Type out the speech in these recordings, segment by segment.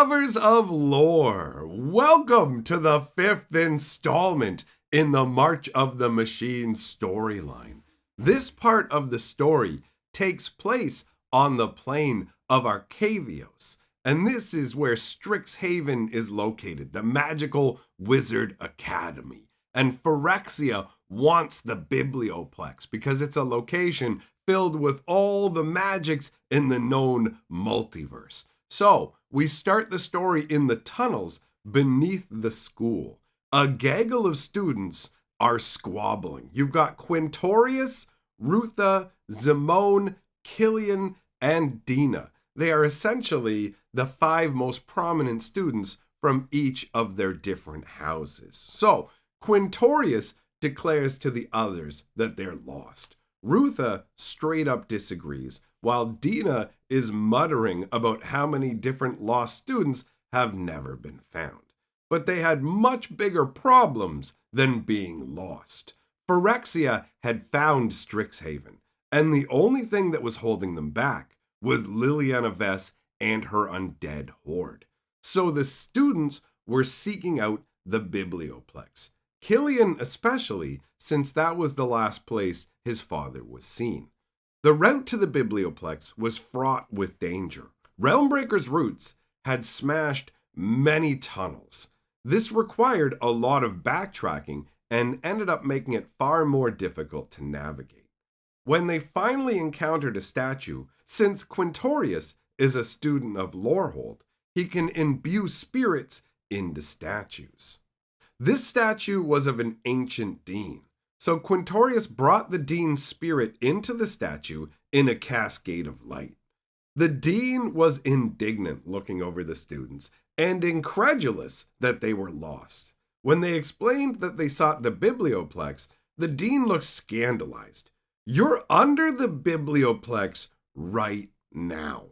Lovers of lore, welcome to the 5th installment in the March of the Machine storyline. This part of the story takes place on the plane of Arcavios, and this is where Strixhaven is located, the magical wizard academy. And Phyrexia wants the Biblioplex because it's a location filled with all the magics in the known multiverse. So, we start the story in the tunnels beneath the school. A gaggle of students are squabbling. You've got Quintorius, Rutha, Zimone, Killian, and Dina. They are essentially the 5 most prominent students from each of their different houses. So, Quintorius declares to the others that they're lost. Rutha straight up disagrees, while Dina is muttering about how many different lost students have never been found. But they had much bigger problems than being lost. Phyrexia had found Strixhaven, and the only thing that was holding them back was Liliana Vess and her undead horde. So the students were seeking out the Biblioplex. Killian especially, since that was the last place his father was seen. The route to the Biblioplex was fraught with danger. Realmbreaker's roots had smashed many tunnels. This required a lot of backtracking and ended up making it far more difficult to navigate. When they finally encountered a statue, since Quintorius is a student of Lorehold, he can imbue spirits into statues. This statue was of an ancient dean, so Quintorius brought the dean's spirit into the statue in a cascade of light. The dean was indignant looking over the students and incredulous that they were lost. When they explained that they sought the Biblioplex, the dean looked scandalized. "You're under the Biblioplex right now."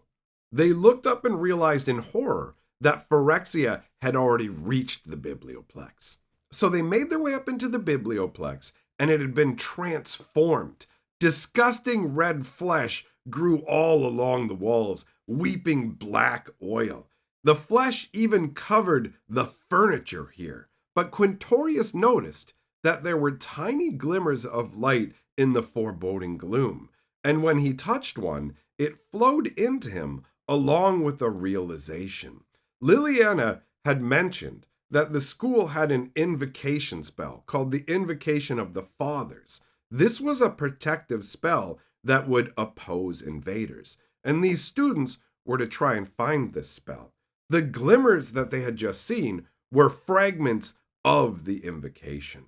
They looked up and realized in horror that Phyrexia had already reached the Biblioplex. So they made their way up into the Biblioplex, and it had been transformed. Disgusting red flesh grew all along the walls, weeping black oil. The flesh even covered the furniture here. But Quintorius noticed that there were tiny glimmers of light in the foreboding gloom, and when he touched one, it flowed into him along with a realization. Liliana had mentioned that the school had an invocation spell called the Invocation of the Fathers. This was a protective spell that would oppose invaders, and these students were to try and find this spell. The glimmers that they had just seen were fragments of the invocation.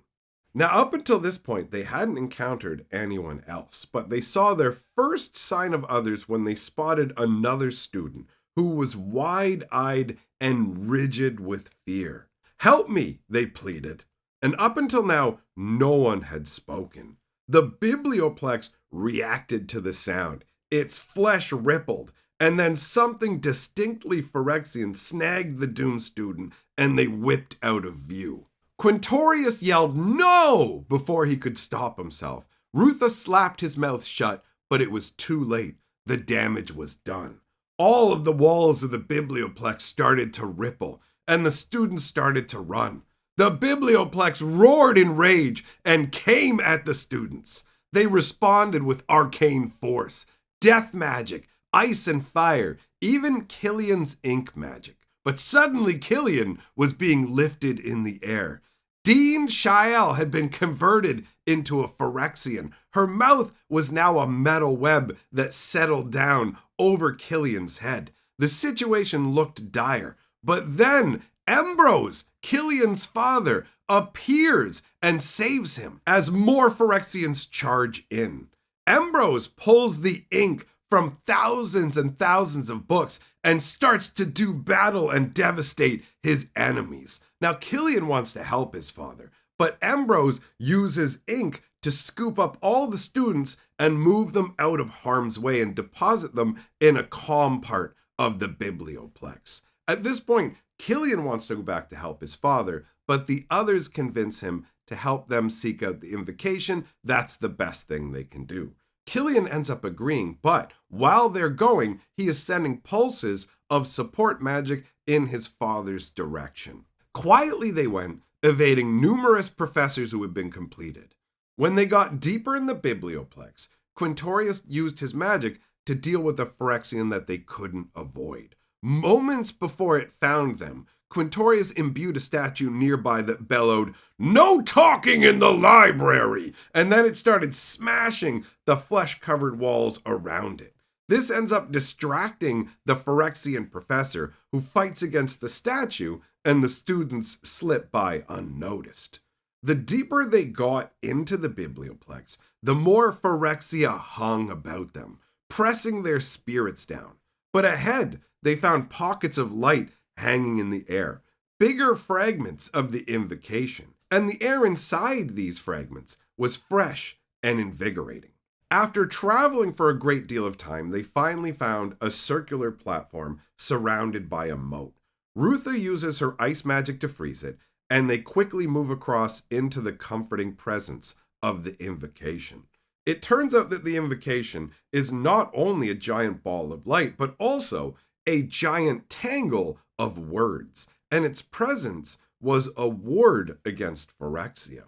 Now, up until this point, they hadn't encountered anyone else, but they saw their first sign of others when they spotted another student who was wide-eyed and rigid with fear. "Help me," they pleaded. And up until now, no one had spoken. The Biblioplex reacted to the sound. Its flesh rippled, and then something distinctly Phyrexian snagged the doomed student, and they whipped out of view. Quintorius yelled "No!" before he could stop himself. Rutha slapped his mouth shut, but it was too late. The damage was done. All of the walls of the Biblioplex started to ripple, and the students started to run. The Biblioplex roared in rage and came at the students. They responded with arcane force, death magic, ice and fire, even Killian's ink magic. But suddenly Killian was being lifted in the air. Dean Shael had been converted into a Phyrexian. Her mouth was now a metal web that settled down over Killian's head. The situation looked dire, but then Ambrose, Killian's father, appears and saves him as more Phyrexians charge in. Ambrose pulls the ink from thousands and thousands of books and starts to do battle and devastate his enemies. Now, Killian wants to help his father, but Ambrose uses ink to scoop up all the students and move them out of harm's way and deposit them in a calm part of the Biblioplex. At this point, Killian wants to go back to help his father, but the others convince him to help them seek out the invocation. That's the best thing they can do. Killian ends up agreeing, but while they're going, he is sending pulses of support magic in his father's direction. Quietly they went, evading numerous professors who had been completed. When they got deeper in the Biblioplex, Quintorius used his magic to deal with a Phyrexian that they couldn't avoid. Moments before it found them, Quintorius imbued a statue nearby that bellowed, "No talking in the library!" And then it started smashing the flesh-covered walls around it. This ends up distracting the Phyrexian professor, who fights against the statue, and the students slip by unnoticed. The deeper they got into the Biblioplex, the more Phyrexia hung about them, pressing their spirits down. But ahead, they found pockets of light hanging in the air, bigger fragments of the invocation, and the air inside these fragments was fresh and invigorating. After traveling for a great deal of time, they finally found a circular platform surrounded by a moat. Rutha uses her ice magic to freeze it, and they quickly move across into the comforting presence of the invocation. It turns out that the invocation is not only a giant ball of light, but also a giant tangle of words, and its presence was a ward against Phyrexia.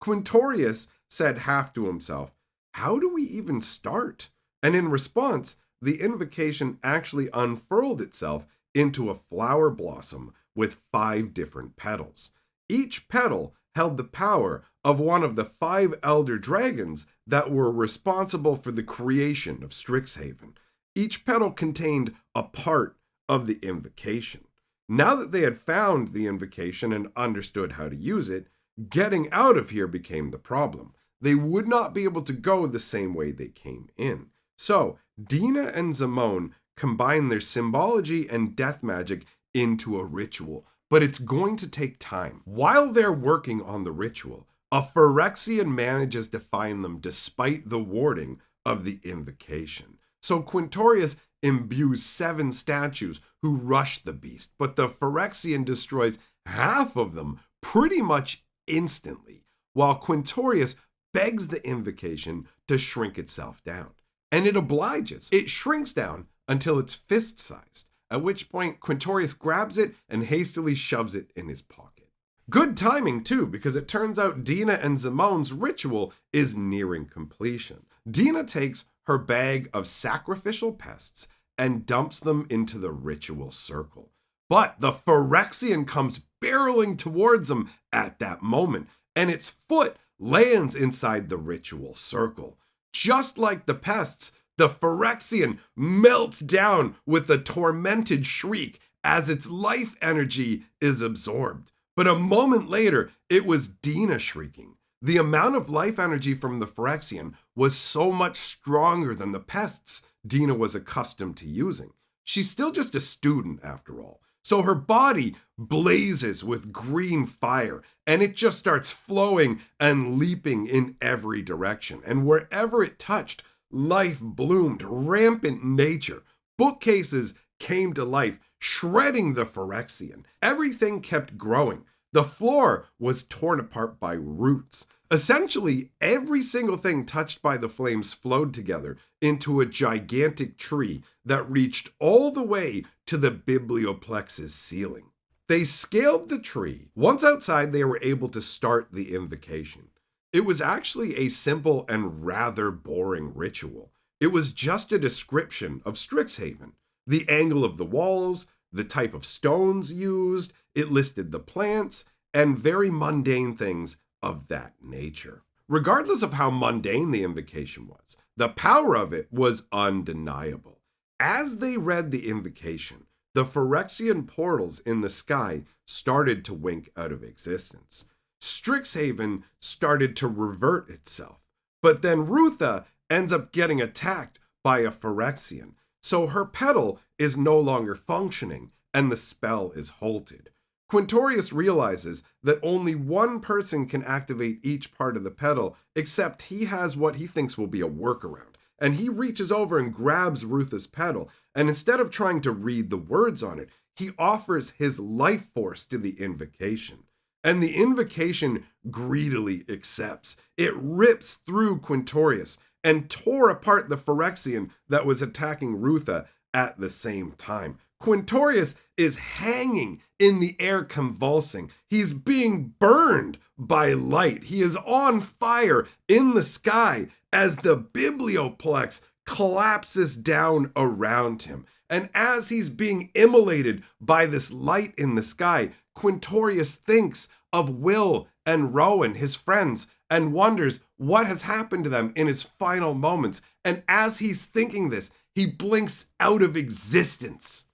Quintorius said half to himself, "How do we even start?" And in response, the invocation actually unfurled itself into a flower blossom with 5 different petals. Each petal held the power of one of the 5 elder dragons that were responsible for the creation of Strixhaven. Each petal contained a part of the invocation. Now that they had found the invocation and understood how to use it, getting out of here became the problem. They would not be able to go the same way they came in. So, Dina and Zamone combine their symbology and death magic into a ritual, but it's going to take time. While they're working on the ritual, a Phyrexian manages to find them despite the warding of the invocation. So Quintorius imbues 7 statues who rush the beast, but the Phyrexian destroys half of them pretty much instantly, while Quintorius begs the invocation to shrink itself down. And it obliges. It shrinks down until it's fist-sized, at which point Quintorius grabs it and hastily shoves it in his pocket. Good timing too, because it turns out Dina and Zamone's ritual is nearing completion. Dina takes her bag of sacrificial pests and dumps them into the ritual circle. But the Phyrexian comes barreling towards them at that moment, and its foot lands inside the ritual circle. Just like the pests, the Phyrexian melts down with a tormented shriek as its life energy is absorbed. But a moment later, it was Dina shrieking. The amount of life energy from the Phyrexian was so much stronger than the pests Dina was accustomed to using. She's still just a student after all. So her body blazes with green fire, and it just starts flowing and leaping in every direction. And wherever it touched, life bloomed, rampant nature. Bookcases came to life, shredding the Phyrexian. Everything kept growing. The floor was torn apart by roots. Essentially, every single thing touched by the flames flowed together into a gigantic tree that reached all the way to the Biblioplex's ceiling. They scaled the tree. Once outside, they were able to start the invocation. It was actually a simple and rather boring ritual. It was just a description of Strixhaven. The angle of the walls, the type of stones used, it listed the plants, and very mundane things of that nature. Regardless of how mundane the invocation was, the power of it was undeniable. As they read the invocation, the Phyrexian portals in the sky started to wink out of existence. Strixhaven started to revert itself, but then Rutha ends up getting attacked by a Phyrexian, so her petal is no longer functioning and the spell is halted. Quintorius realizes that only one person can activate each part of the petal, except he has what he thinks will be a workaround. And he reaches over and grabs Rutha's petal, and instead of trying to read the words on it, he offers his life force to the invocation. And the invocation greedily accepts. It rips through Quintorius and tore apart the Phyrexian that was attacking Rutha at the same time. Quintorius is hanging in the air convulsing. He's being burned by light. He is on fire in the sky as the biblioplex collapses down around him. And as he's being immolated by this light in the sky, Quintorius thinks of Will and Rowan, his friends, and wonders what has happened to them in his final moments. And as he's thinking this, he blinks out of existence.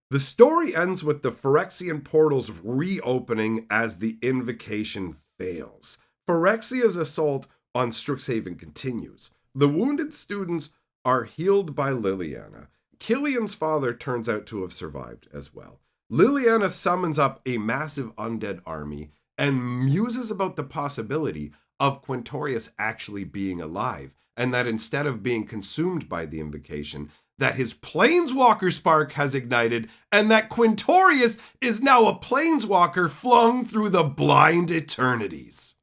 The story ends with the Phyrexian portals reopening as the invocation fails. Phyrexia's assault on Strixhaven continues. The wounded students are healed by Liliana. Killian's father turns out to have survived as well. Liliana summons up a massive undead army and muses about the possibility of Quintorius actually being alive, and that instead of being consumed by the invocation, that his planeswalker spark has ignited, and that Quintorius is now a planeswalker flung through the blind eternities.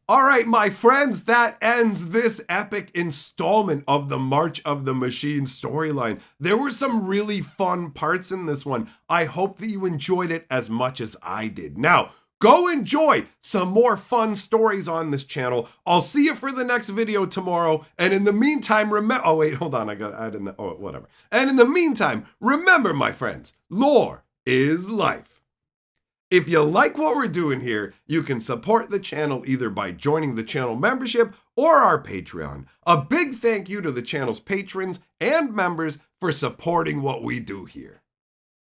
All right, my friends, that ends this epic installment of the March of the Machine storyline. There were some really fun parts in this one. I hope that you enjoyed it as much as I did. Now, go enjoy some more fun stories on this channel. I'll see you for the next video tomorrow. And in the meantime, remember, oh wait, hold on, I got to add in the, oh, whatever. And in the meantime, remember, my friends, lore is life. If you like what we're doing here, you can support the channel either by joining the channel membership or our Patreon. A big thank you to the channel's patrons and members for supporting what we do here.